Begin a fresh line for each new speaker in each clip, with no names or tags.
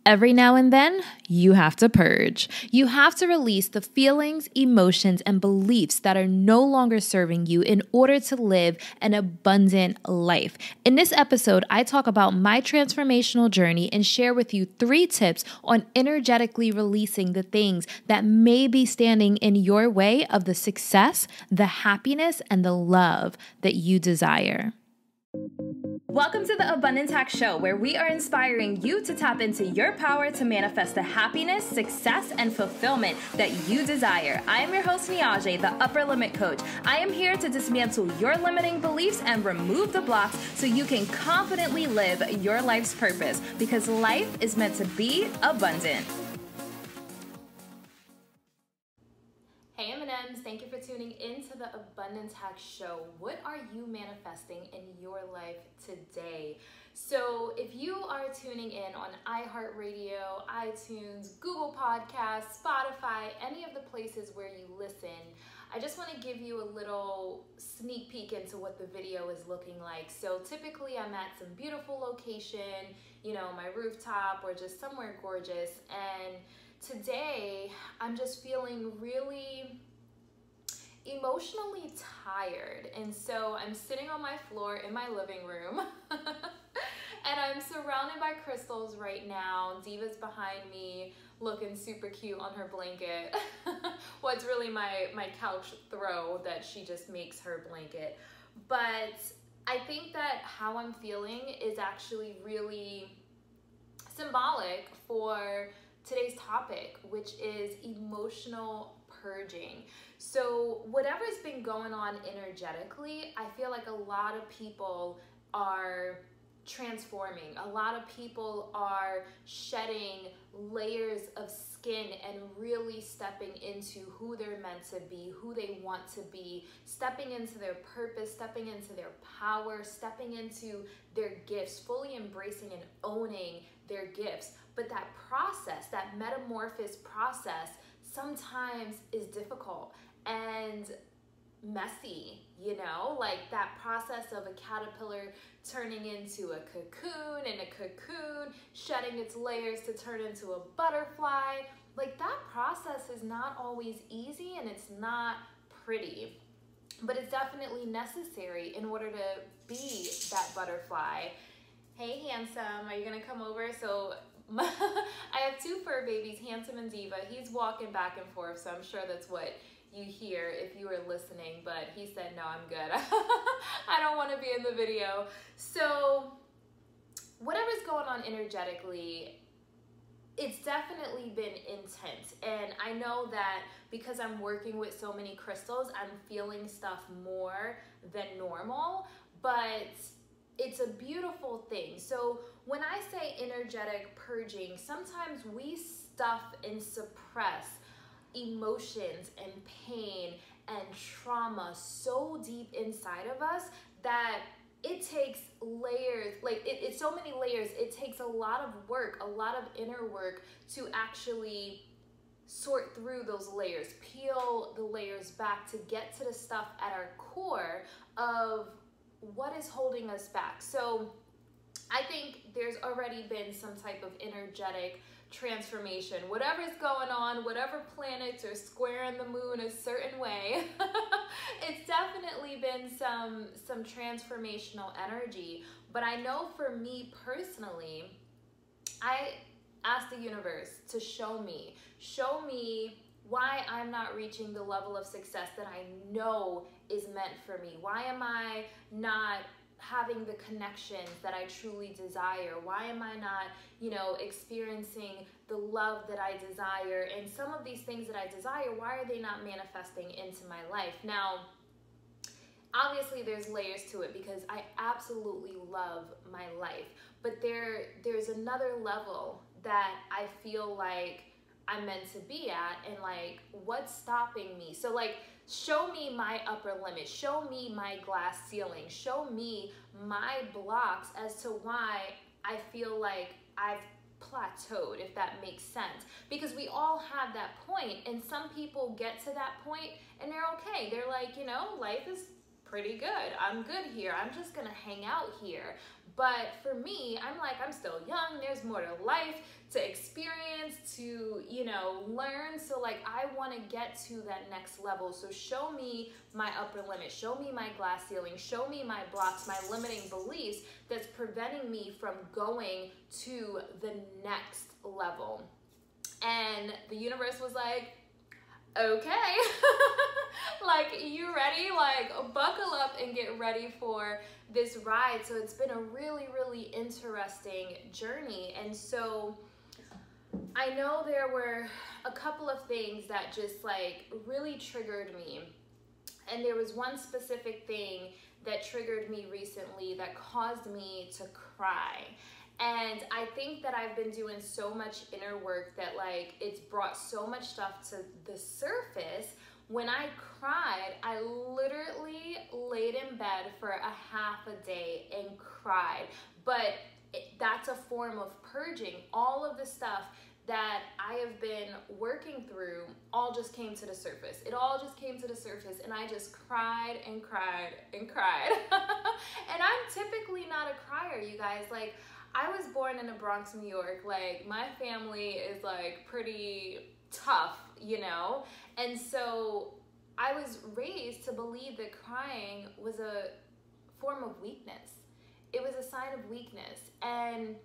Every now and then, you have to purge. You have to release the feelings, emotions, and beliefs that are no longer serving you in order to live an abundant life. In this episode, I talk about my transformational journey and share with you 3 tips on energetically releasing the things that may be standing in your way of the success, the happiness, and the love that you desire. Welcome to the Abundance Hack Show, where we are inspiring you to tap into your power to manifest the happiness, success, and fulfillment that you desire. I am your host, Niajae, the Upper Limit Coach. I am here to dismantle your limiting beliefs and remove the blocks so you can confidently live your life's purpose, because life is meant to be abundant. Hey M&Ms, thank you for tuning into the Abundance Hack Show. What are you manifesting in your life today? So if you are tuning in on iHeartRadio, iTunes, Google Podcasts, Spotify, any of the places where you listen, I just want to give you a little sneak peek into what the video is looking like. So typically I'm at some beautiful location, my rooftop or just somewhere gorgeous, and today, I'm just feeling really emotionally tired. And so I'm sitting on my floor in my living room and I'm surrounded by crystals right now. Diva's behind me looking super cute on her blanket. Well, it's really my couch throw that she just makes her blanket. But I think that how I'm feeling is actually really symbolic for today's topic, which is emotional purging. So whatever's been going on energetically, I feel like a lot of people are transforming. A lot of people are shedding layers of skin and really stepping into who they're meant to be, who they want to be, stepping into their purpose, stepping into their power, stepping into their gifts, fully embracing and owning their gifts. But that process, that metamorphosis process, sometimes is difficult and messy, like that process of a caterpillar turning into a cocoon, and a cocoon shedding its layers to turn into a butterfly. Like that process is not always easy and it's not pretty, but it's definitely necessary in order to be that butterfly. Hey, handsome, are you gonna come over? So I have 2 fur babies, Handsome and Diva. He's walking back and forth, so I'm sure that's what you hear if you were listening, but he said, no, I'm good. I don't want to be in the video. So whatever's going on energetically, it's definitely been intense. And I know that because I'm working with so many crystals, I'm feeling stuff more than normal, but it's a beautiful thing. So when I say energetic purging, sometimes we stuff and suppress emotions and pain and trauma so deep inside of us that it takes layers, it's so many layers. It takes a lot of work, a lot of inner work to actually sort through those layers, peel the layers back to get to the stuff at our core of what is holding us back. So I think there's already been some type of energetic transformation. Whatever's going on, whatever planets are squaring the moon a certain way, it's definitely been some transformational energy. But I know for me personally, I asked the universe to show me why I'm not reaching the level of success that I know is meant for me. Why am I not having the connections that I truly desire? Why am I not, experiencing the love that I desire? And some of these things that I desire, why are they not manifesting into my life? Now, obviously there's layers to it because I absolutely love my life, but there's another level that I feel like I'm meant to be at, and like what's stopping me. So like, show me my upper limit, show me my glass ceiling, show me my blocks as to why I feel like I've plateaued, if that makes sense. Because we all have that point, and some people get to that point and they're okay. They're like, life is pretty good. I'm good here. I'm just gonna hang out here. But for me, I'm like, I'm still young. There's more to life to experience. to, you know, learn. So like, I want to get to that next level. So show me my upper limit, show me my glass ceiling, show me my blocks, my limiting beliefs that's preventing me from going to the next level. And the universe was like, okay, like, you ready? Like, buckle up and get ready for this ride. So it's been a really, really interesting journey. And so I know there were a couple of things that just like really triggered me. And there was one specific thing that triggered me recently that caused me to cry. And I think that I've been doing so much inner work that like it's brought so much stuff to the surface. When I cried, I literally laid in bed for a half a day and cried. But that's a form of purging. All of the stuff that I have been working through all just came to the surface. It all just came to the surface, and I just cried and cried and cried. And I'm typically not a crier, you guys. Like, I was born in the Bronx, New York. Like, my family is like pretty tough, you know? And so I was raised to believe that crying was a form of weakness. It was a sign of weakness. And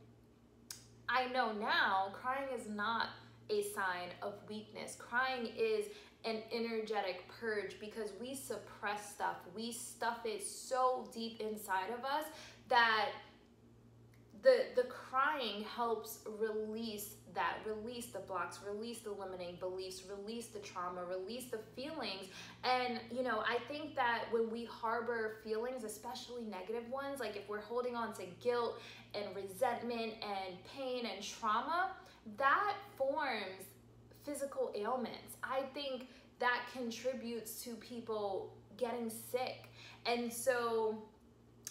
I know now crying is not a sign of weakness. Crying is an energetic purge because we suppress stuff. We stuff it so deep inside of us that the crying helps release that, release the blocks, release the limiting beliefs, release the trauma, release the feelings. And, you know, I think that when we harbor feelings, especially negative ones, like if we're holding on to guilt and resentment and pain and trauma, that forms physical ailments. I think that contributes to people getting sick. And so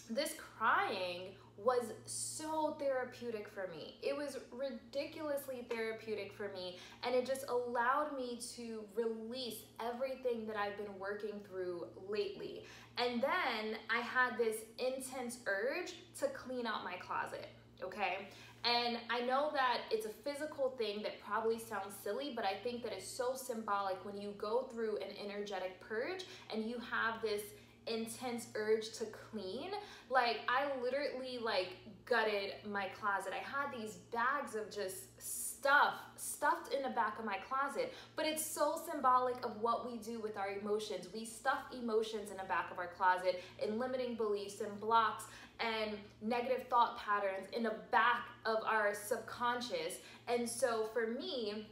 this crying was so therapeutic for me. It was ridiculously therapeutic for me, and it just allowed me to release everything that I've been working through lately. And then I had this intense urge to clean out my closet, okay? And I know that it's a physical thing that probably sounds silly, but I think that it's so symbolic when you go through an energetic purge and you have this intense urge to clean. Like, I literally like gutted my closet. I had these bags of just stuff stuffed in the back of my closet, but it's so symbolic of what we do with our emotions. We stuff emotions in the back of our closet, and limiting beliefs and blocks and negative thought patterns in the back of our subconscious. And so for me,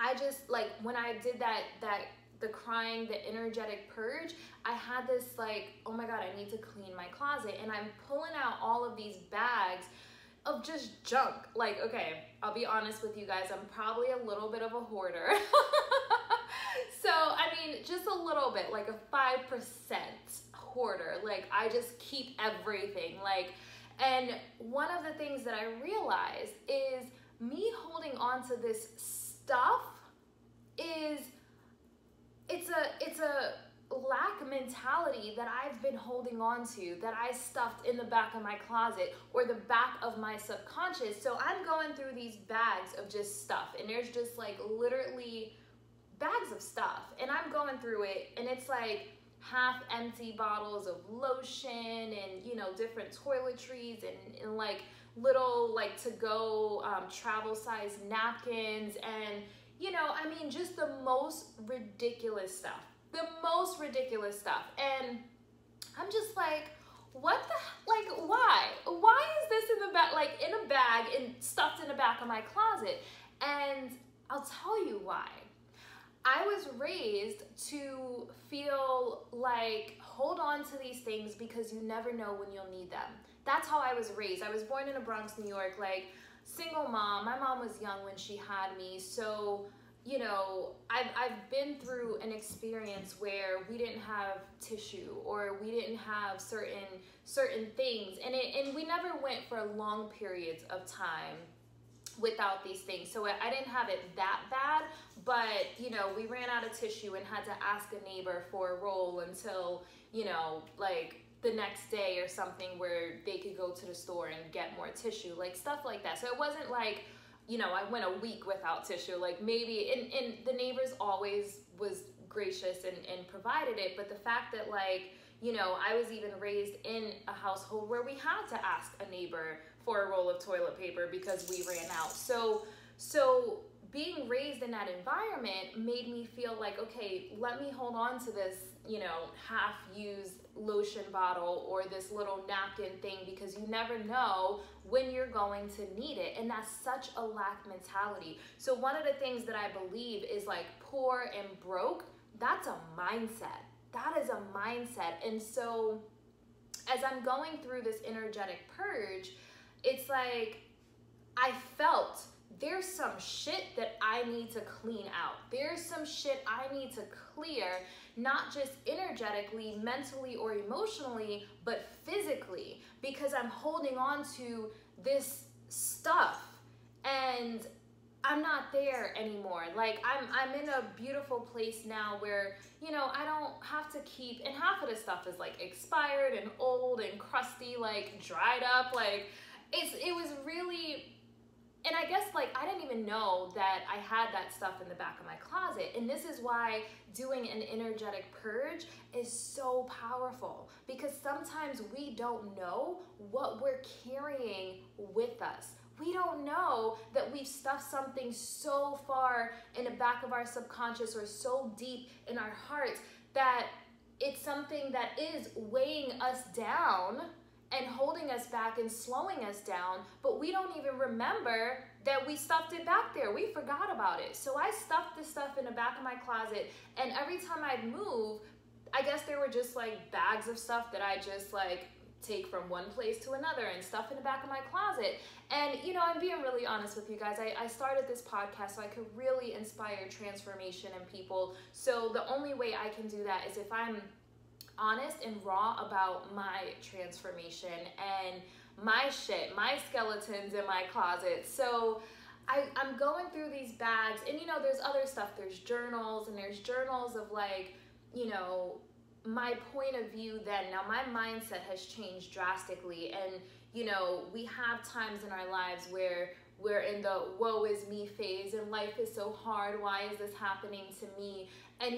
I just like, when I did the crying, the energetic purge, I had this like, oh my God, I need to clean my closet. And I'm pulling out all of these bags of just junk. Like, okay, I'll be honest with you guys, I'm probably a little bit of a hoarder. So, I mean, just a little bit, like a 5% hoarder. Like, I just keep everything. Like, and one of the things that I realized is me holding on to this stuff is, it's a lack mentality that I've been holding on to, that I stuffed in the back of my closet or the back of my subconscious. So I'm going through these bags of just stuff, and there's just like literally bags of stuff, and I'm going through it, and it's like half empty bottles of lotion and, you know, different toiletries and like little like to go travel size napkins, and, you know, I mean, just the most ridiculous stuff. The most ridiculous stuff. And I'm just like, what the, like, why? Why is this in the back, like in a bag and stuffed in the back of my closet? And I'll tell you why. I was raised to feel like, hold on to these things because you never know when you'll need them. That's how I was raised. I was born in the Bronx, New York, like single mom. My mom was young when she had me. So, you know, I've been through an experience where we didn't have tissue, or we didn't have certain things, and we never went for long periods of time without these things. So I didn't have it that bad, but, you know, we ran out of tissue and had to ask a neighbor for a roll until, you know, like the next day or something, where they could go to the store and get more tissue, like stuff like that. So it wasn't like I went a week without tissue. Like maybe, and the neighbors always was gracious and provided it. But the fact that like, I was even raised in a household where we had to ask a neighbor for a roll of toilet paper because we ran out. So being raised in that environment made me feel like, okay, let me hold on to this, half-used lotion bottle or this little napkin thing, because you never know when you're going to need it. And that's such a lack mentality. So one of the things that I believe is like poor and broke, that's a mindset. That is a mindset. And so as I'm going through this energetic purge, it's like I felt there's some shit that I need to clean out. There's some shit I need to clear, not just energetically, mentally, or emotionally, but physically, because I'm holding on to this stuff and I'm not there anymore. Like I'm in a beautiful place now where, I don't have to keep, and half of the stuff is like expired and old and crusty, like dried up. Like it was really, and I guess like I didn't even know that I had that stuff in the back of my closet. And this is why doing an energetic purge is so powerful, because sometimes we don't know what we're carrying with us. We don't know that we've stuffed something so far in the back of our subconscious or so deep in our hearts that it's something that is weighing us down and holding us back and slowing us down, but we don't even remember that we stuffed it back there. We forgot about it. So I stuffed this stuff in the back of my closet, and every time I'd move, I guess there were just like bags of stuff that I just like take from one place to another and stuff in the back of my closet. And I'm being really honest with you guys. I started this podcast so I could really inspire transformation in people. So the only way I can do that is if I'm honest and raw about my transformation and my shit, my skeletons in my closet. So I'm going through these bags, and there's other stuff. There's journals, and there's journals of like, my point of view then. Now my mindset has changed drastically, and we have times in our lives where we're in the woe is me phase and life is so hard, why is this happening to me? And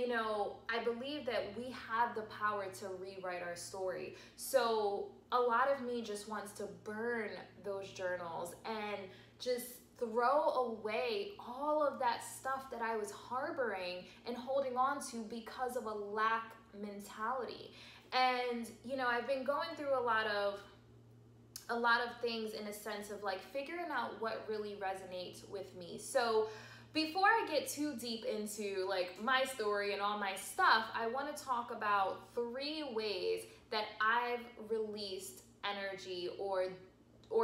I believe that we have the power to rewrite our story. So a lot of me just wants to burn those journals and just throw away all of that stuff that I was harboring and holding on to because of a lack mentality. And I've been going through a lot of things in a sense of like figuring out what really resonates with me. So before I get too deep into like my story and all my stuff, I want to talk about 3 ways that I've released energy or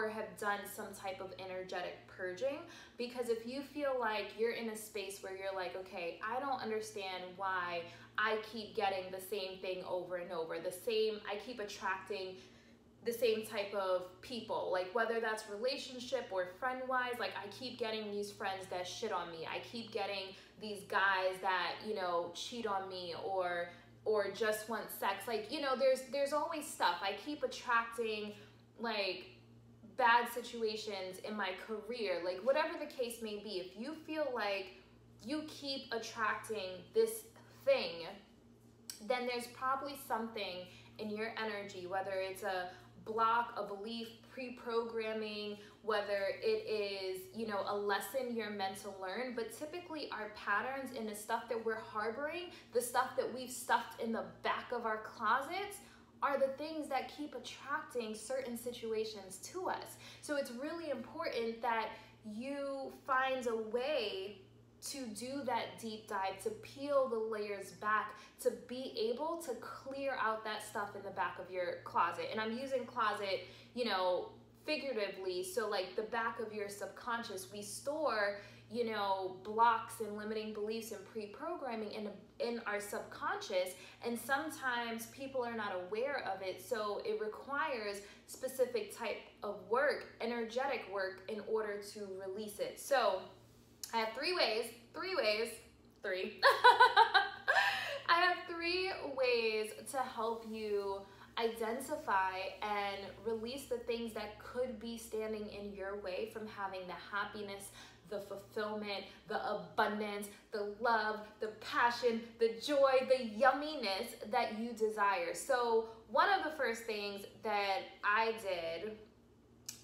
have done some type of energetic purging. Because if you feel like you're in a space where you're like, okay, I don't understand why I keep getting the same thing over and over, I keep attracting the same type of people, like whether that's relationship or friend-wise, like I keep getting these friends that shit on me. I keep getting these guys that, cheat on me or just want sex. Like, there's always stuff. I keep attracting like bad situations in my career, like whatever the case may be. If you feel like you keep attracting this thing, then there's probably something in your energy, whether it's a block, a belief, pre-programming, whether it is, a lesson you're meant to learn. But typically our patterns and the stuff that we're harboring, the stuff that we've stuffed in the back of our closets, are the things that keep attracting certain situations to us. So it's really important that you find a way to do that deep dive, to peel the layers back, to be able to clear out that stuff in the back of your closet. And I'm using closet, figuratively. So like the back of your subconscious, we store, blocks and limiting beliefs and pre-programming in our subconscious. And sometimes people are not aware of it. So it requires specific type of work, energetic work, in order to release it. So I have 3 ways. I have 3 ways to help you identify and release the things that could be standing in your way from having the happiness, the fulfillment, the abundance, the love, the passion, the joy, the yumminess that you desire. So one of the first things that I did,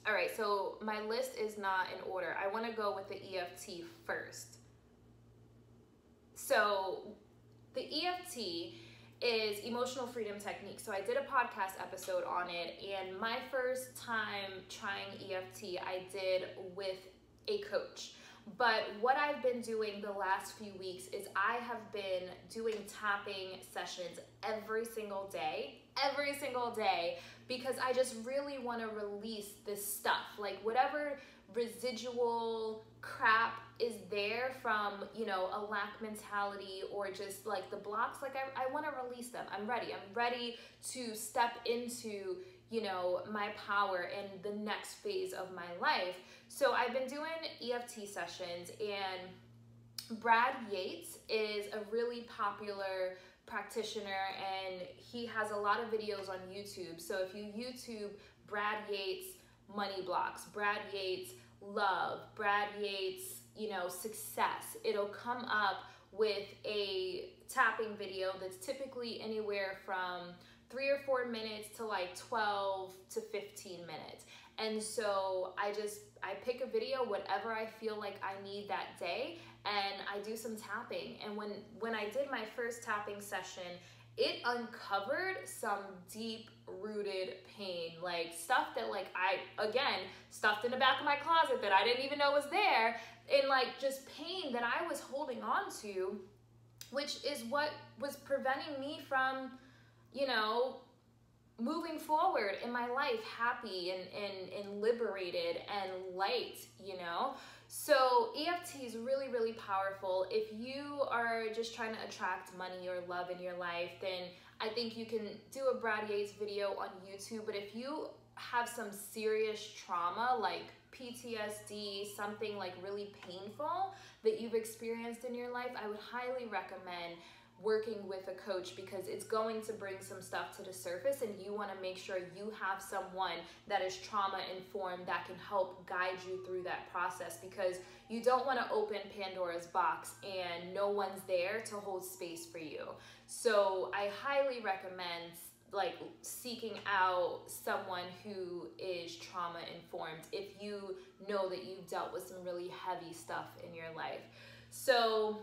all right, so my list is not in order. I want to go with the EFT first. So the EFT is emotional freedom technique. So I did a podcast episode on it, and my first time trying EFT, I did with a coach. But what I've been doing the last few weeks is I have been doing tapping sessions every single day, because I just really want to release this stuff, like whatever residual crap is there from, you know, a lack mentality or just like the blocks. Like I want to release them. I'm ready to step into, you know, my power in the next phase of my life. So I've been doing EFT sessions, and Brad Yates is a really popular practitioner, and he has a lot of videos on YouTube. So if you YouTube Brad Yates money blocks, Brad Yates love, Brad Yates, you know, success, it'll come up with a tapping video that's typically anywhere from 3 or 4 minutes to like 12 to 15 minutes. And so I pick a video, whatever I feel like I need that day, and I do some tapping. And when I did my first tapping session, it uncovered some deep rooted pain, like stuff that like I, again, stuffed in the back of my closet that I didn't even know was there, and like just pain that I was holding on to, which is what was preventing me from, you know, moving forward in my life happy and liberated and light, you know? So EFT is really, really powerful. If you are just trying to attract money or love in your life, then I think you can do a Brad Yates video on YouTube. But if you have some serious trauma like PTSD, something like really painful that you've experienced in your life, I would highly recommend working with a coach, because it's going to bring some stuff to the surface, and you want to make sure you have someone that is trauma informed that can help guide you through that process, because you don't want to open Pandora's box and no one's there to hold space for you. So I highly recommend like seeking out someone who is trauma informed if you know that you've dealt with some really heavy stuff in your life. So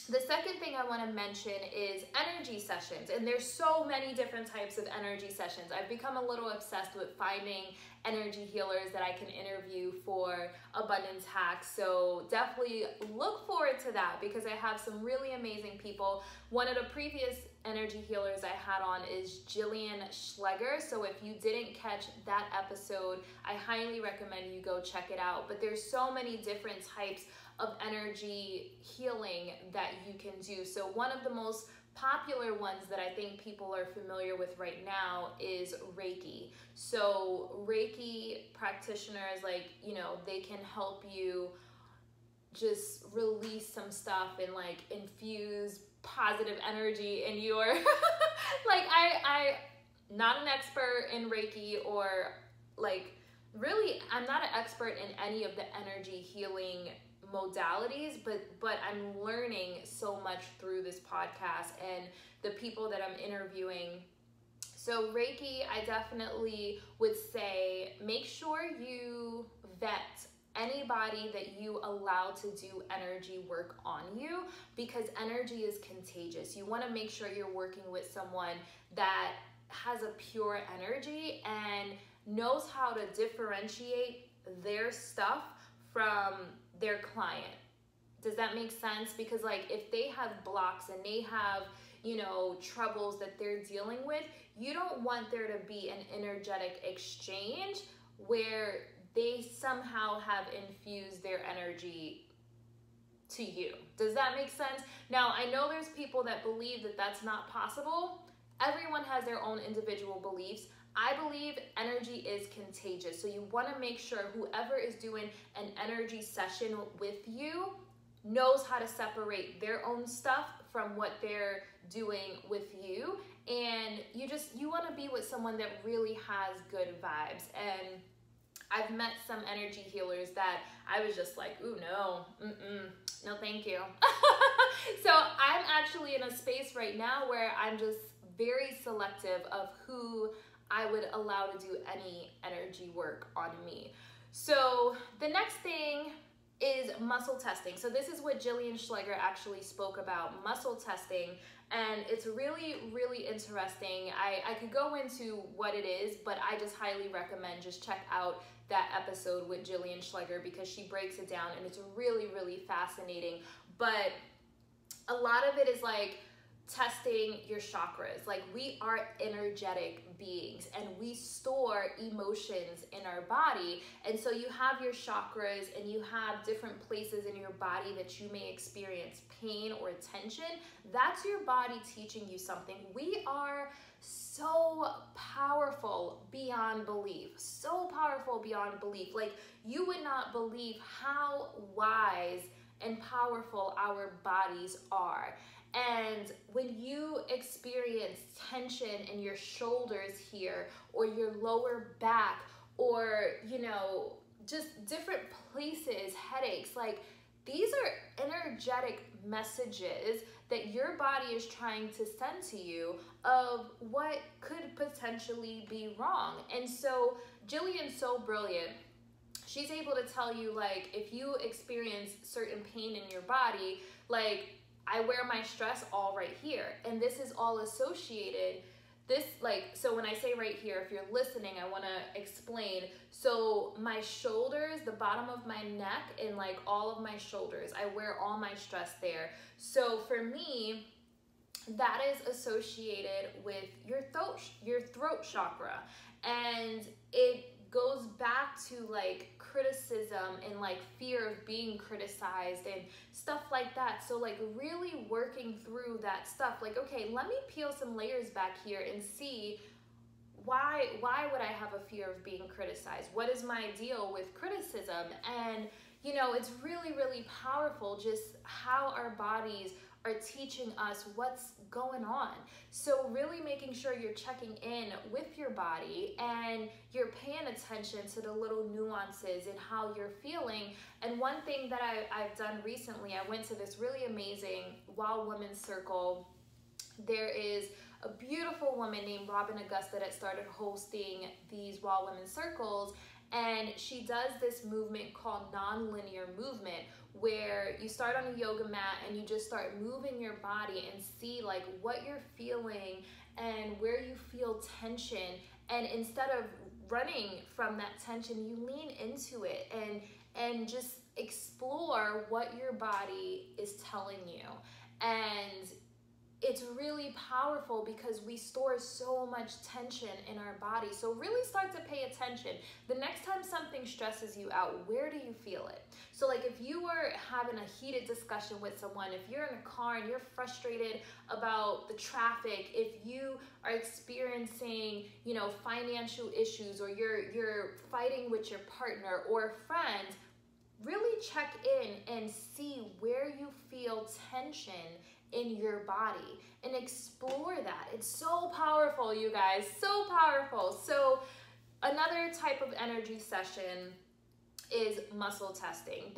the second thing I want to mention is energy sessions, and there's so many different types of energy sessions. I've become a little obsessed with finding energy healers that I can interview for abundance hacks, so definitely look forward to that, because I have some really amazing people. One of the previous energy healers I had on is Jillian Schleger, so if you didn't catch that episode, I highly recommend you go check it out. But there's so many different types of energy healing that you can do. So one of the most popular ones that I think people are familiar with right now is Reiki. So Reiki practitioners, like, you know, they can help you just release some stuff and like infuse positive energy in your like I not an expert in Reiki, or like really I'm not an expert in any of the energy healing modalities, but I'm learning so much through this podcast and the people that I'm interviewing. So Reiki, I definitely would say make sure you vet anybody that you allow to do energy work on you, because energy is contagious. You want to make sure you're working with someone that has a pure energy and knows how to differentiate their stuff from their client. Does that make sense? Because like if they have blocks and they have, you know, troubles that they're dealing with, you don't want there to be an energetic exchange where they somehow have infused their energy to you. Does that make sense? Now, I know there's people that believe that that's not possible. Everyone has their own individual beliefs. I believe energy is contagious. So you want to make sure whoever is doing an energy session with you knows how to separate their own stuff from what they're doing with you. And you want to be with someone that really has good vibes. And I've met some energy healers that I was just like, ooh, no, no, thank you. So I'm actually in a space right now where I'm just very selective of who I would allow to do any energy work on me. So the next thing is muscle testing. So this is what Jillian Schleger actually spoke about, muscle testing. And it's really, really interesting. I could go into what it is, but I just highly recommend just check out that episode with Jillian Schleger because she breaks it down and it's really, really fascinating. But a lot of it is like testing your chakras. Like, we are energetic beings and we store emotions in our body. And so you have your chakras and you have different places in your body that you may experience pain or tension. That's your body teaching you something. We are so powerful beyond belief. So powerful beyond belief. Like, you would not believe how wise and powerful our bodies are. And when you experience tension in your shoulders here, or your lower back, or, you know, just different places, headaches, like, these are energetic messages that your body is trying to send to you of what could potentially be wrong. And so Jillian's so brilliant. She's able to tell you, like, if you experience certain pain in your body, like, I wear my stress all right here. And this is all associated. This, like, so when I say right here, if you're listening, I want to explain. So my shoulders, the bottom of my neck, and like all of my shoulders, I wear all my stress there. So for me, that is associated with your throat chakra. And it goes back to like criticism and like fear of being criticized and stuff like that. So like really working through that stuff, like, okay, let me peel some layers back here and see why would I have a fear of being criticized? What is my deal with criticism? And you know, it's really, really powerful just how our bodies are teaching us what's going on. So really making sure you're checking in with your body and you're paying attention to the little nuances and how you're feeling. And one thing that I've done recently, I went to this really amazing Wild Women's Circle. There is a beautiful woman named Robin Augusta that started hosting these Wild Women's Circles. And she does this movement called non-linear movement, where you start on a yoga mat and you just start moving your body and see like what you're feeling and where you feel tension. And instead of running from that tension, you lean into it and just explore what your body is telling you. And it's really powerful because we store so much tension in our body. So really start to pay attention. The next time something stresses you out, where do you feel it? So like if you were having a heated discussion with someone, if you're in a car and you're frustrated about the traffic, if you are experiencing, you know, financial issues, or you're fighting with your partner or friends, really check in and see where you feel tension in your body and explore that. It's so powerful, you guys, so powerful. So another type of energy session is muscle testing.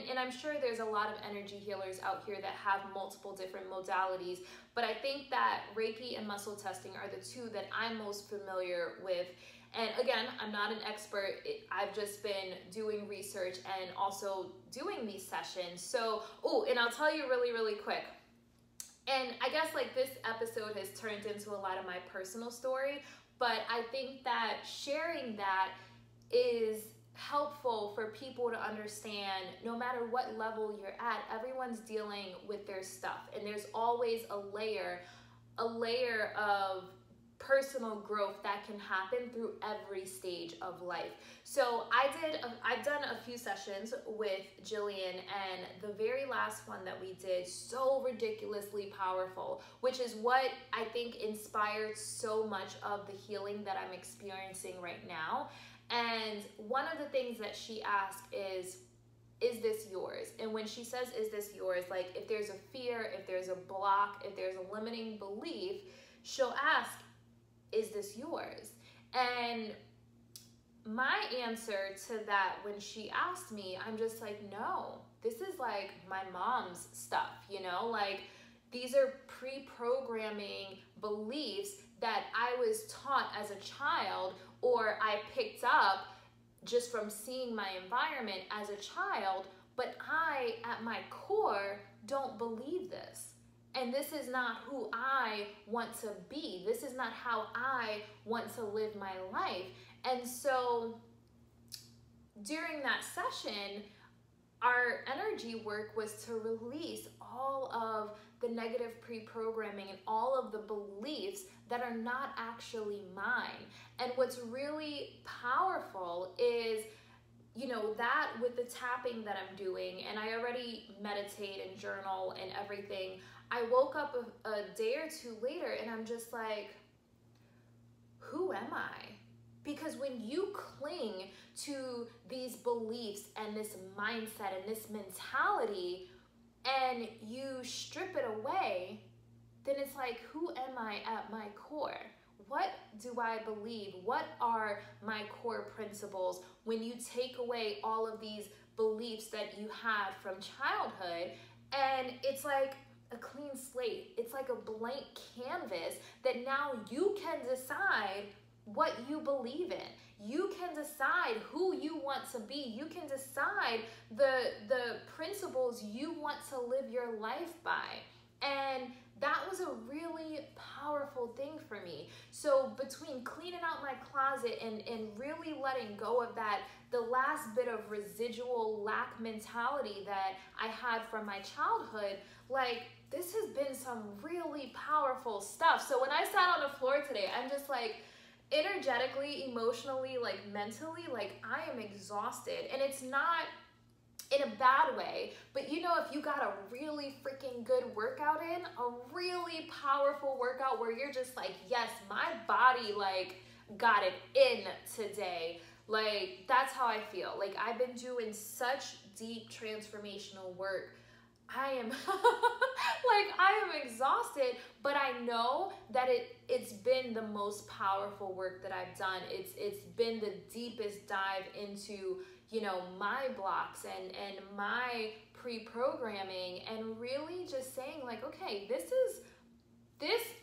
And I'm sure there's a lot of energy healers out here that have multiple different modalities, but I think that Reiki and muscle testing are the two that I'm most familiar with. And again, I'm not an expert. I've just been doing research and also doing these sessions. So, and I'll tell you really, really quick. And I guess like this episode has turned into a lot of my personal story, but I think that sharing that is helpful for people to understand no matter what level you're at, everyone's dealing with their stuff. And there's always a layer of personal growth that can happen through every stage of life. So I've done a few sessions with Jillian, and the very last one that we did, so ridiculously powerful, which is what I think inspired so much of the healing that I'm experiencing right now. And one of the things that she asked is this yours? And when she says, is this yours? Like if there's a fear, if there's a block, if there's a limiting belief, she'll ask, is this yours? And my answer to that, when she asked me, I'm just like, no, this is like my mom's stuff, you know, like these are pre-programming beliefs that I was taught as a child, or I picked up just from seeing my environment as a child, but I, at my core, don't believe this. And this is not who I want to be. This is not how I want to live my life. And so during that session, our energy work was to release all of the negative pre-programming and all of the beliefs that are not actually mine. And what's really powerful is, you know, that with the tapping that I'm doing, and I already meditate and journal and everything, I woke up a day or two later and I'm just like, who am I? Because when you cling to these beliefs and this mindset and this mentality and you strip it away, then it's like, who am I at my core? What do I believe? What are my core principles? When you take away all of these beliefs that you had from childhood, and it's like a clean slate. It's like a blank canvas that now you can decide what you believe in. You can decide who you want to be. You can decide the principles you want to live your life by. And that was a really powerful thing for me. So between cleaning out my closet and really letting go of that, the last bit of residual lack mentality that I had from my childhood, like, this has been some really powerful stuff. So when I sat on the floor today, I'm just like, energetically, emotionally, like mentally, like I am exhausted. And it's not in a bad way, but you know, if you got a really freaking good workout in, a really powerful workout where you're just like, yes, my body like got it in today, like that's how I feel. Like I've been doing such deep transformational work. I am like, I am exhausted, but I know that it's been the most powerful work that I've done. It's been the deepest dive into, you know, my blocks and my pre-programming, and really just saying like, okay, this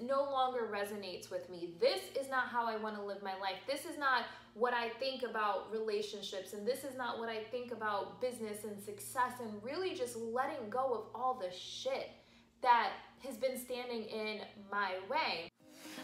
no longer resonates with me. This is not how I want to live my life. This is not what I think about relationships, and this is not what I think about business and success, and really just letting go of all the shit that has been standing in my way.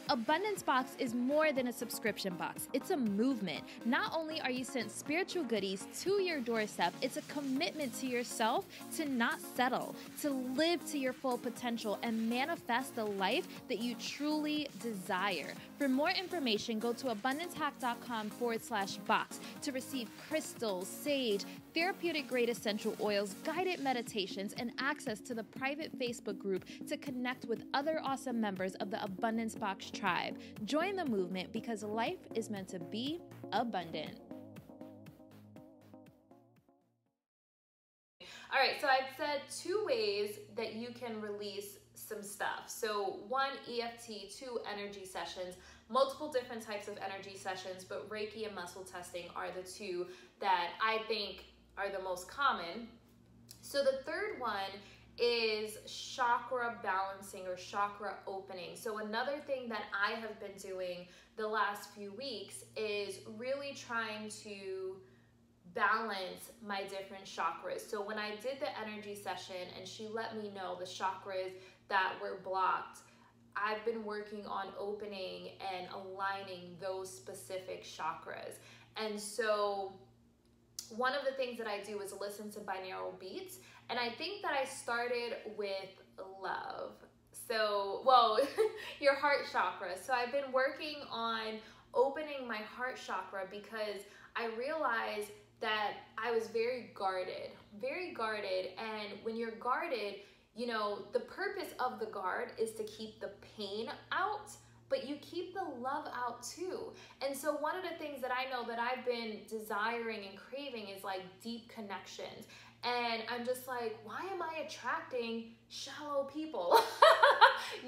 Abundance Box is more than a subscription box. It's a movement. Not only are you sent spiritual goodies to your doorstep, it's a commitment to yourself to not settle, to live to your full potential and manifest the life that you truly desire. For more information, go to abundancehack.com/box to receive crystals, sage, therapeutic grade essential oils, guided meditations, and access to the private Facebook group to connect with other awesome members of the Abundance Box tribe. Join the movement because life is meant to be abundant.
All right, so I've said 2 ways that you can release some stuff. So 1, EFT, 2, energy sessions, multiple different types of energy sessions, but Reiki and muscle testing are the 2 that I think are the most common. So the third one is chakra balancing or chakra opening. So another thing that I have been doing the last few weeks is really trying to balance my different chakras. So when I did the energy session and she let me know the chakras that were blocked, I've been working on opening and aligning those specific chakras. And so one of the things that I do is listen to binaural beats. And I think that I started with love. So, well, your heart chakra. So I've been working on opening my heart chakra because I realized that I was very guarded. And when you're guarded, you know, the purpose of the guard is to keep the pain out, but you keep the love out too. And so one of the things that I know that I've been desiring and craving is like deep connections. And I'm just like, why am I attracting shallow people?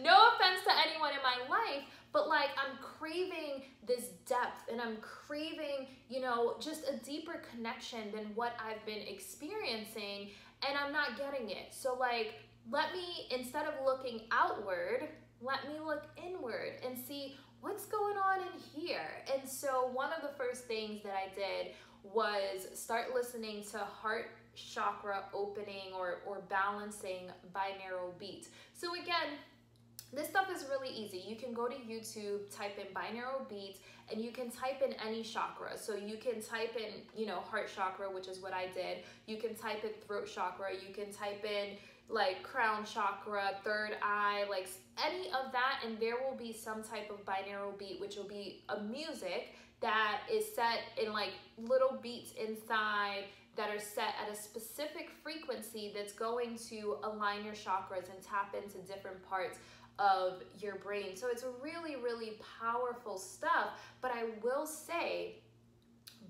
No offense to anyone in my life, but like I'm craving this depth, and I'm craving, you know, just a deeper connection than what I've been experiencing, and I'm not getting it. So like, let me, instead of looking outward, let me look inward and see what's going on in here. And so one of the first things that I did was start listening to heart chakra opening or balancing binaural beats. So again, this stuff is really easy. You can go to YouTube, type in binaural beats, and you can type in any chakra. So you can type in, you know, heart chakra, which is what I did. You can type in throat chakra. You can type in like crown chakra, third eye, like any of that, and there will be some type of binaural beat, which will be a music that is set in like little beats inside that are set at a specific frequency that's going to align your chakras and tap into different parts of your brain. So it's really, really powerful stuff, but I will say,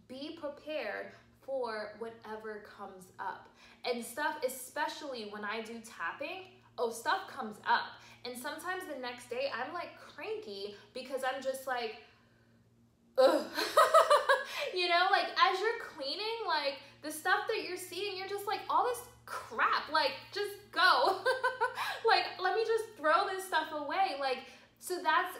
be prepared for whatever comes up. And stuff, especially when I do tapping, stuff comes up. And sometimes the next day I'm like cranky because I'm just like, ugh. You know, like as you're cleaning, like the stuff that you're seeing, you're just like, all this crap, like just go. Like, let me just throw this stuff away. Like, so that's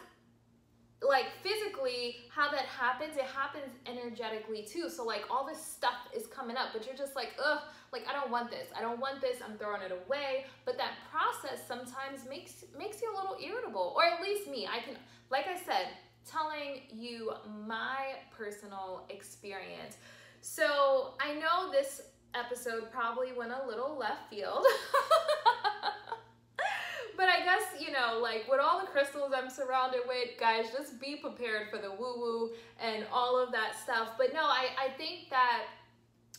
like physically how that happens. It happens energetically too. So like all this stuff is coming up, but you're just like, ugh, like I don't want this. I don't want this. I'm throwing it away. But that process sometimes makes you a little irritable, or at least me. I can, like I said, telling you my personal experience. So I know this episode probably went a little left field. But I guess, you know, like with all the crystals I'm surrounded with, guys, just be prepared for the woo-woo and all of that stuff. But no, I think that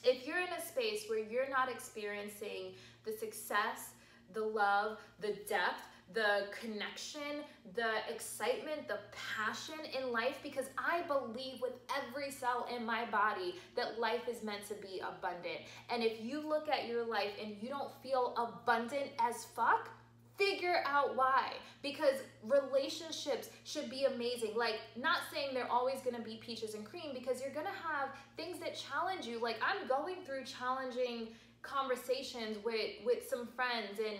if you're in a space where you're not experiencing the success, the love, the depth, the connection, the excitement, the passion in life, because I believe with every cell in my body that life is meant to be abundant. And if you look at your life and you don't feel abundant as fuck, figure out why. Because relationships should be amazing. Like, not saying they're always gonna be peaches and cream, because you're gonna have things that challenge you. Like, I'm going through challenging conversations with some friends and,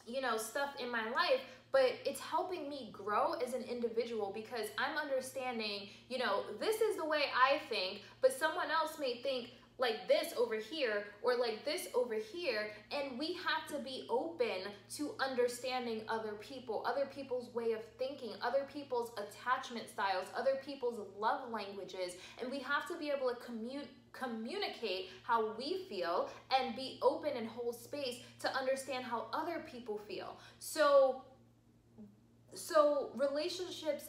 you know, stuff in my life, but it's helping me grow as an individual, because I'm understanding, you know, this is the way I think, but someone else may think like this over here or like this over here, and we have to be open to understanding other people, other people's way of thinking, other people's attachment styles, other people's love languages, and we have to be able to communicate how we feel and be open and hold space to understand how other people feel. So relationships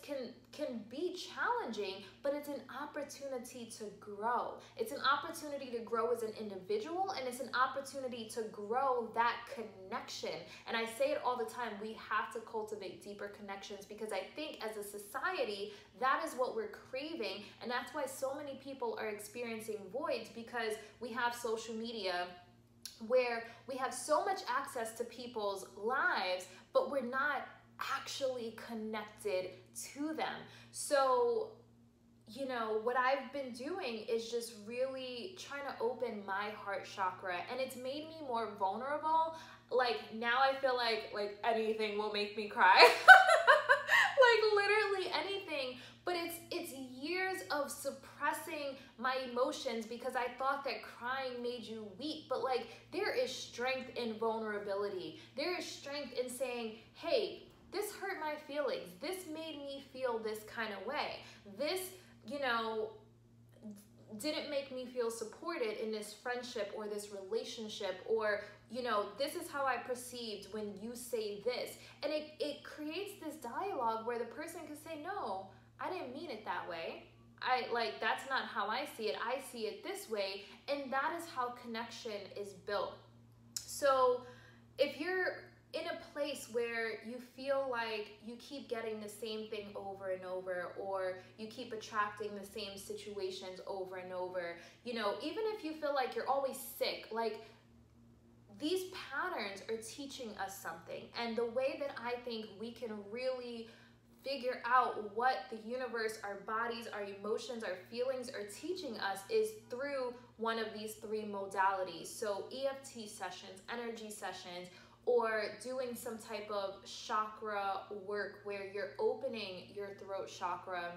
can be challenging, but it's an opportunity to grow. It's an opportunity to grow as an individual, and it's an opportunity to grow that connection. And I say it all the time, we have to cultivate deeper connections, because I think as a society, that is what we're craving. And that's why so many people are experiencing voids, because we have social media where we have so much access to people's lives, but we're not actually connected to them. So, you know, what I've been doing is just really trying to open my heart chakra, and it's made me more vulnerable. Like, now I feel like anything will make me cry. Like literally anything. But it's years of suppressing my emotions because I thought that crying made you weak. But like, there is strength in vulnerability. There is strength in saying, hey, this hurt my feelings. This made me feel this kind of way. This, you know, didn't make me feel supported in this friendship or this relationship, or, you know, this is how I perceived when you say this. And it creates this dialogue where the person can say, no, I didn't mean it that way. That's not how I see it. I see it this way. And that is how connection is built. So if you're in a place where you feel like you keep getting the same thing over and over, or you keep attracting the same situations over and over, you know, even if you feel like you're always sick, like these patterns are teaching us something. And the way that I think we can really figure out what the universe, our bodies, our emotions, our feelings are teaching us is through one of these three modalities. So EFT sessions, energy sessions, or doing some type of chakra work where you're opening your throat chakra,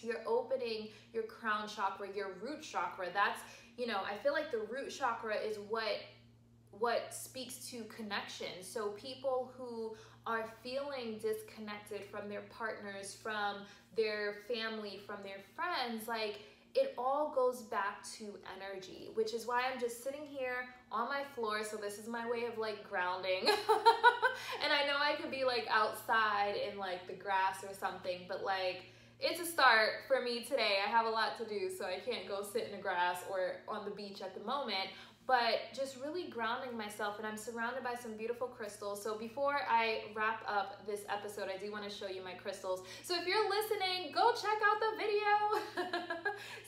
you're opening your crown chakra, your root chakra. That's, I feel like the root chakra is what speaks to connection. So people who are feeling disconnected from their partners, from their family, from their friends, like it all goes back to energy, which is why I'm just sitting here on my floor. So this is my way of like grounding. And I know I could be like outside in like the grass or something, but like it's a start for me today. I have a lot to do, so I can't go sit in the grass or on the beach at the moment. But just really grounding myself, and I'm surrounded by some beautiful crystals. So before I wrap up this episode, I do want to show you my crystals. So if you're listening, go check out the video.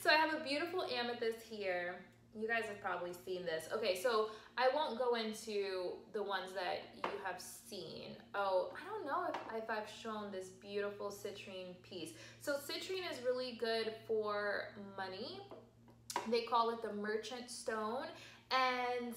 So I have a beautiful amethyst here. You guys have probably seen this. Okay, so I won't go into the ones that you have seen. Oh, I don't know if I've shown this beautiful citrine piece. So citrine is really good for money. They call it the merchant stone. And,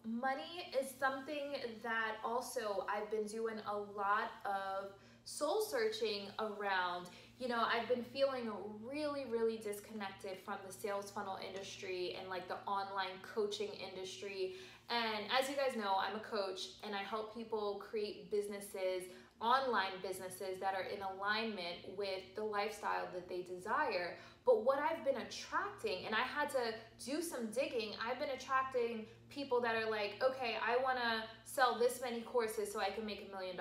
money is something that also I've been doing a lot of soul searching around. I've been feeling really, really disconnected from the sales funnel industry and like the online coaching industry. And as you guys know, I'm a coach and I help people create businesses, online businesses that are in alignment with the lifestyle that they desire. But what I've been attracting, and I had to do some digging, I've been attracting people that are like, okay, I want to sell this many courses so I can make $1 million.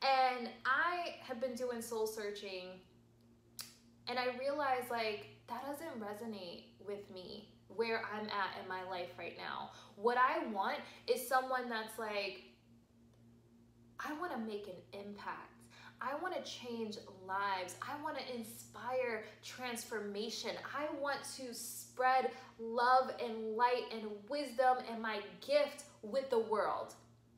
And I have been doing soul searching, and I realized like that doesn't resonate with me where I'm at in my life right now. What I want is someone that's like, I want to make an impact. I want to change lives. I want to inspire transformation. I want to spread love and light and wisdom and my gift with the world.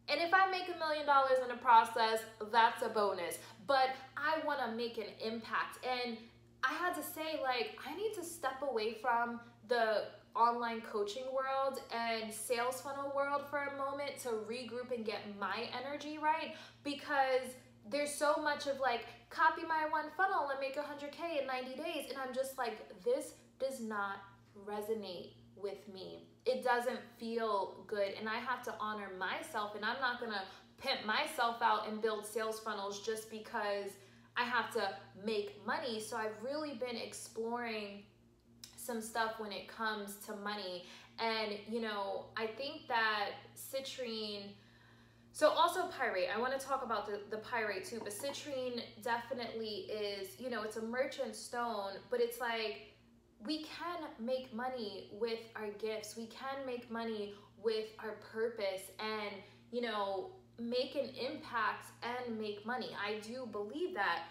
And if I make $1 million in the process, that's a bonus. But I want to make an impact. And I had to say, like, I need to step away from the online coaching world and sales funnel world for a moment to regroup and get my energy right, because there's so much of like, copy my one funnel and make 100K in 90 days. And I'm just like, this does not resonate with me. It doesn't feel good. And I have to honor myself, and I'm not going to pimp myself out and build sales funnels just because I have to make money. So I've really been exploring some stuff when it comes to money. And, I think that citrine, so also pyrite, I want to talk about the pyrite too, but citrine definitely is, it's a merchant stone, but it's like, we can make money with our gifts. We can make money with our purpose and, make an impact and make money. I do believe that.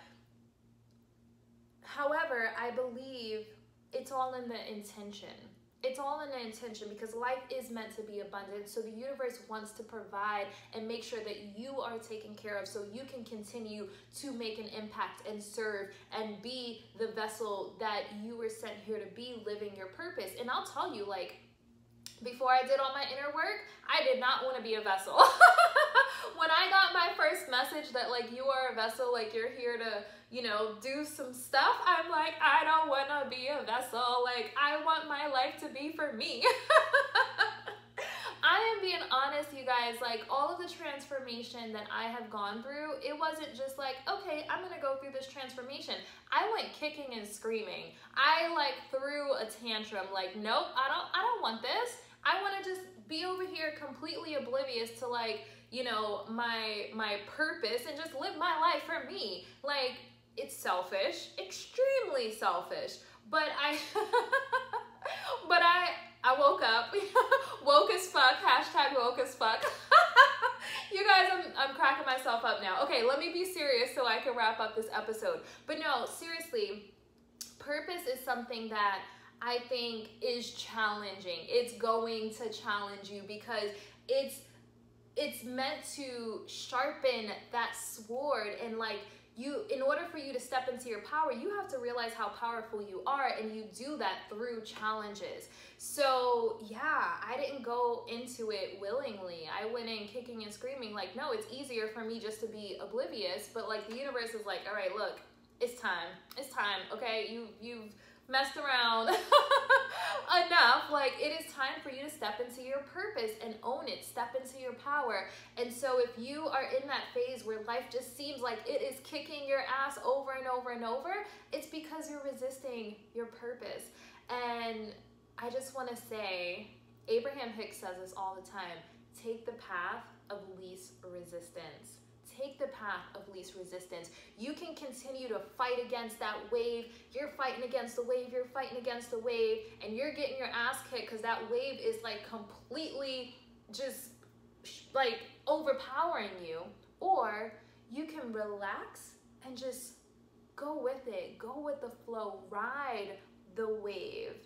However, I believe it's all in the intention. It's all in the intention, because life is meant to be abundant. So the universe wants to provide and make sure that you are taken care of so you can continue to make an impact and serve and be the vessel that you were sent here to be, living your purpose. And I'll tell you, like, before I did all my inner work, I did not want to be a vessel. When I got my first message that like, you are a vessel, like you're here to, do some stuff, I'm like, I don't want to be a vessel. Like, I want my life to be for me. I am being honest, you guys, like all of the transformation that I have gone through, it wasn't just like, okay, I'm going to go through this transformation. I went kicking and screaming. I like threw a tantrum, like, nope, I don't want this. I want to just be over here completely oblivious to like, my purpose and just live my life for me. Like, it's selfish, extremely selfish, but I woke up, woke as fuck, hashtag woke as fuck. You guys, I'm cracking myself up now. Okay, let me be serious so I can wrap up this episode. But no, seriously, purpose is something that I think is challenging. It's going to challenge you because it's meant to sharpen that sword, and like in order for you to step into your power, you have to realize how powerful you are, and you do that through challenges. So yeah, I didn't go into it willingly. I went in kicking and screaming like, no, it's easier for me just to be oblivious, but like the universe is like, all right, look, it's time, okay? You've messed around enough. Like, it is time for you to step into your purpose and own it, step into your power. And so if you are in that phase where life just seems like it is kicking your ass over and over and over, it's because you're resisting your purpose. And I just want to say, Abraham Hicks says this all the time, take the path of least resistance. Take the path of least resistance. You can continue to fight against that wave. You're fighting against the wave, you're fighting against the wave, and you're getting your ass kicked because that wave is like completely just like overpowering you. Or you can relax and just go with it, go with the flow, ride the wave.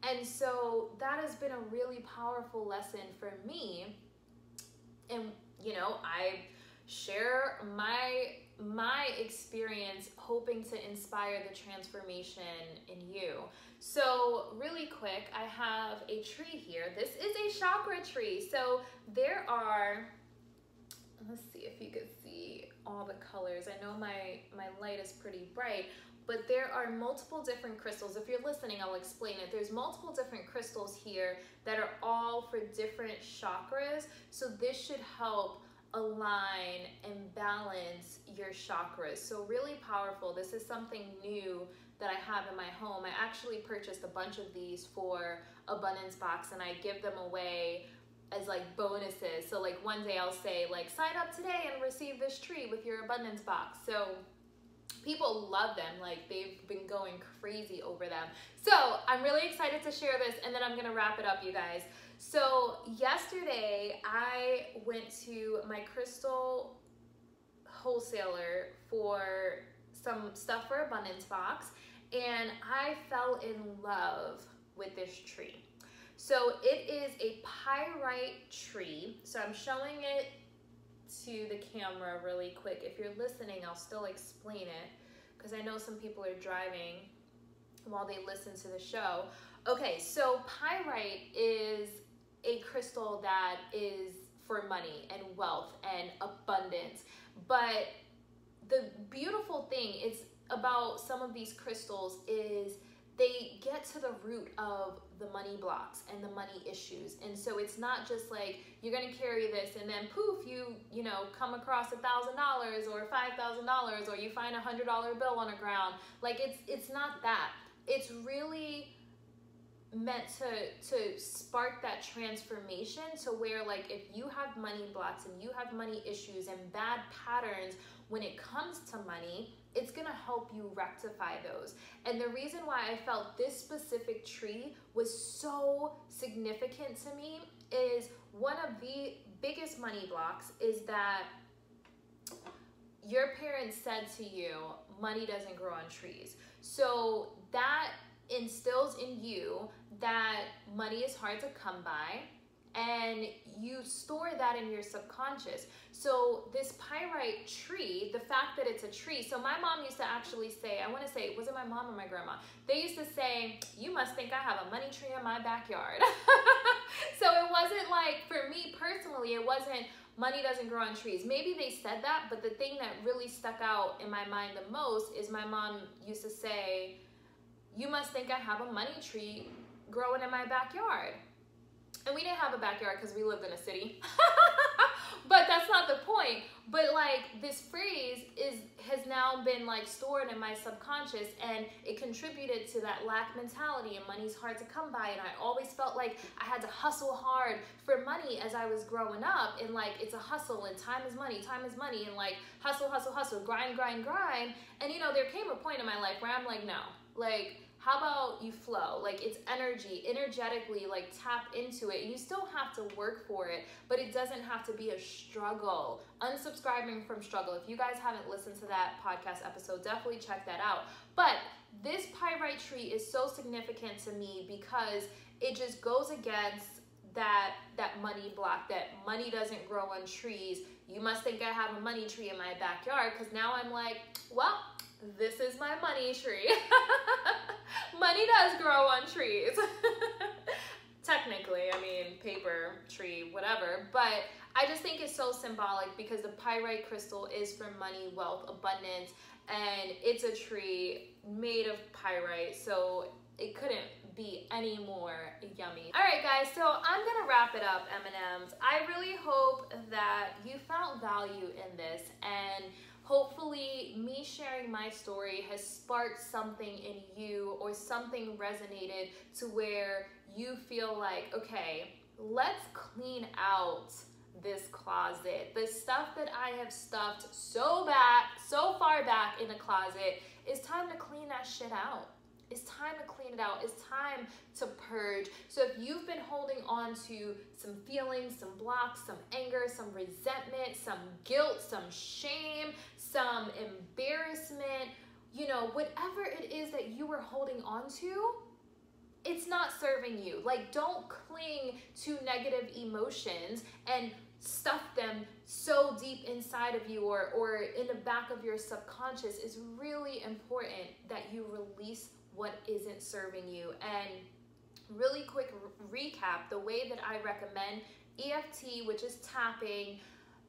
And so that has been a really powerful lesson for me. And you know, I share my experience, hoping to inspire the transformation in you. So really quick, I have a tree here. This is a chakra tree. So there are, let's see if you could see all the colors. I know my light is pretty bright, but there are multiple different crystals. If you're listening, I'll explain it. There's multiple different crystals here that are all for different chakras. So this should help align and balance your chakras. So really powerful. This is something new that I have in my home. I actually purchased a bunch of these for Abundance Box, and I give them away as like bonuses. So like one day I'll say like, sign up today and receive this tree with your Abundance Box. So people love them. Like, they've been going crazy over them. So I'm really excited to share this, and then I'm gonna wrap it up, you guys. So yesterday I went to my crystal wholesaler for some stuff for Abundance Box, and I fell in love with this tree. So it is a pyrite tree. So I'm showing it to the camera really quick. If you're listening, I'll still explain it because I know some people are driving while they listen to the show. Okay, so pyrite is a crystal that is for money and wealth and abundance. But the beautiful thing is about some of these crystals is they get to the root of the money blocks and the money issues. And so it's not just like you're gonna carry this and then poof, you know, come across $1,000 or $5,000 or you find a $100 bill on the ground. Like it's not that. It's really meant to spark that transformation to where, like, if you have money blocks and you have money issues and bad patterns when it comes to money, it's gonna help you rectify those. And the reason why I felt this specific tree was so significant to me is one of the biggest money blocks is that your parents said to you, money doesn't grow on trees. So that instills in you that money is hard to come by, and you store that in your subconscious. So this pyrite tree, the fact that it's a tree, so my mom used to actually say, I want to say, was it my mom or my grandma? They used to say, you must think I have a money tree in my backyard. So it wasn't like, for me personally, it wasn't money doesn't grow on trees. Maybe they said that, but the thing that really stuck out in my mind the most is my mom used to say, you must think I have a money tree growing in my backyard. And we didn't have a backyard because we lived in a city. But that's not the point. But like, this phrase has now been like stored in my subconscious, and it contributed to that lack mentality, and money's hard to come by. And I always felt like I had to hustle hard for money as I was growing up, and like, it's a hustle, and time is money, and like hustle, grind. And you know, there came a point in my life where I'm like, no, like, how about you flow? Like, it's energy, energetically, like, tap into it. You still have to work for it, but it doesn't have to be a struggle. Unsubscribing from struggle. If you guys haven't listened to that podcast episode, definitely check that out. But this pyrite tree is so significant to me because it just goes against that money block, that money doesn't grow on trees. You must think I have a money tree in my backyard, because now I'm like, well, this is my money tree. Money does grow on trees. Technically, I mean, paper, tree, whatever. But I just think it's so symbolic because the pyrite crystal is for money, wealth, abundance, and it's a tree made of pyrite, so it couldn't be any more yummy. All right, guys, so I'm gonna wrap it up, M&Ms. I really hope that you found value in this, and hopefully me sharing my story has sparked something in you, or something resonated to where you feel like, okay, let's clean out this closet. The stuff that I have stuffed so far back in the closet, it's time to clean that shit out. It's time to clean it out. It's time to purge. So if you've been holding on to some feelings, some blocks, some anger, some resentment, some guilt, some shame, some embarrassment, you know, whatever it is that you were holding on to, it's not serving you. Like, don't cling to negative emotions and stuff them so deep inside of you, or in the back of your subconscious. It's really important that you release what isn't serving you. And really quick recap, the way that I recommend EFT, which is tapping,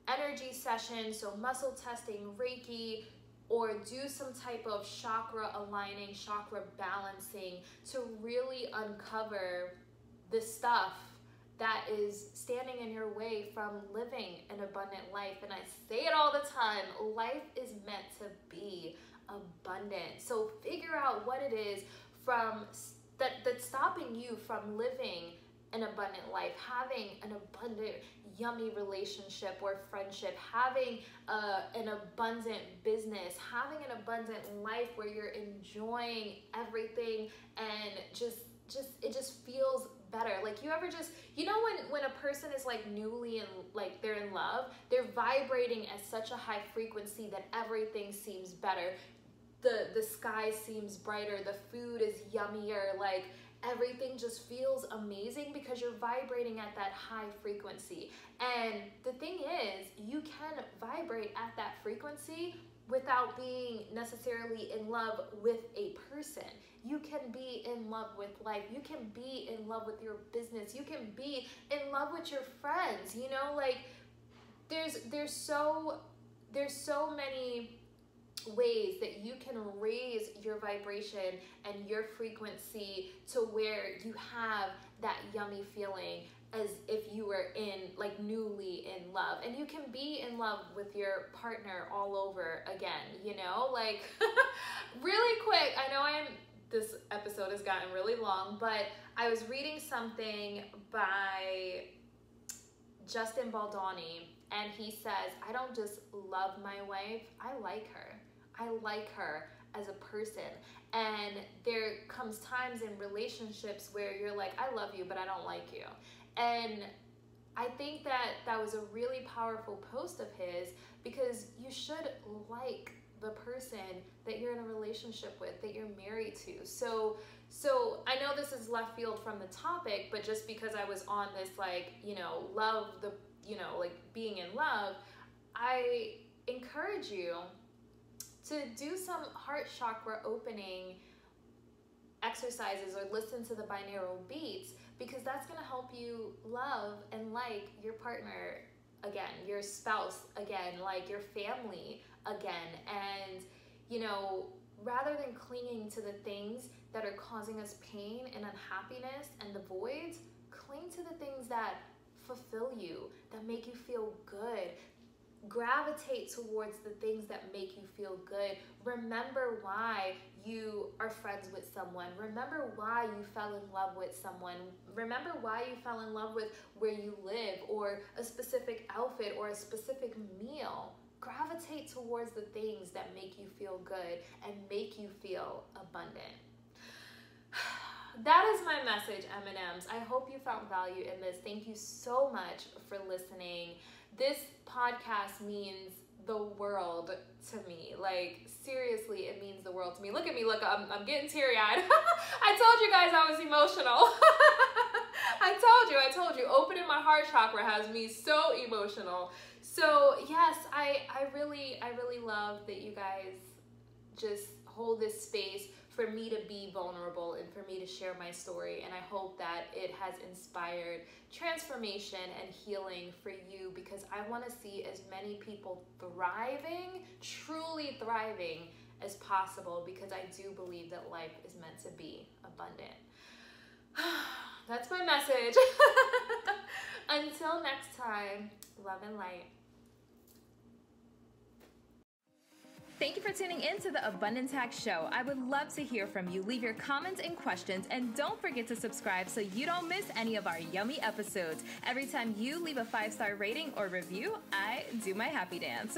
energy sessions, so muscle testing, Reiki, or do some type of chakra aligning, chakra balancing to really uncover the stuff that is standing in your way from living an abundant life. And I say it all the time, life is meant to be abundant. So figure out what it is that's stopping you from living an abundant life, having an abundant, yummy relationship or friendship, having an abundant business, having an abundant life where you're enjoying everything, and it just feels better. Like, you ever just, you know, when a person is like newly and like they're in love, they're vibrating at such a high frequency that everything seems better. The sky seems brighter, the food is yummier, like everything just feels amazing because you're vibrating at that high frequency. And the thing is, you can vibrate at that frequency without being necessarily in love with a person. You can be in love with life. You can be in love with your business. You can be in love with your friends. You know, like there's so many ways that you can raise your vibration and your frequency to where you have that yummy feeling as if you were like newly in love. And you can be in love with your partner all over again, you know, like really quick. I know this episode has gotten really long, but I was reading something by Justin Baldoni, and he says, I don't just love my wife, I like her. I like her as a person. And there comes times in relationships where you're like, I love you, but I don't like you. And I think that was a really powerful post of his, because you should like the person that you're in a relationship with, that you're married to. So I know this is left field from the topic, but just because I was on this, like, you know, like being in love, I encourage you to do some heart chakra opening exercises or listen to the binaural beats, because that's going to help you love and like your partner again, your spouse again, like your family again. And, you know, rather than clinging to the things that are causing us pain and unhappiness and the voids, cling to the things that fulfill you, that make you feel good. Gravitate towards the things that make you feel good. Remember why you are friends with someone. Remember why you fell in love with someone. Remember why you fell in love with where you live, or a specific outfit, or a specific meal. Gravitate towards the things that make you feel good and make you feel abundant. That is my message, M&Ms. I hope you found value in this. Thank you so much for listening. This podcast means the world to me. Like, seriously, it means the world to me. Look at me, look, I'm getting teary-eyed. I told you guys I was emotional. I told you, opening my heart chakra has me so emotional. So yes, I really love that you guys just hold this space for me to be vulnerable and for me to share my story. And I hope that it has inspired transformation and healing for you, because I want to see as many people thriving, truly thriving as possible, because I do believe that life is meant to be abundant. That's my message. Until next time, love and light.
Thank you for tuning in to the Abundance Hack Show. I would love to hear from you. Leave your comments and questions, and don't forget to subscribe so you don't miss any of our yummy episodes. Every time you leave a 5-star rating or review, I do my happy dance.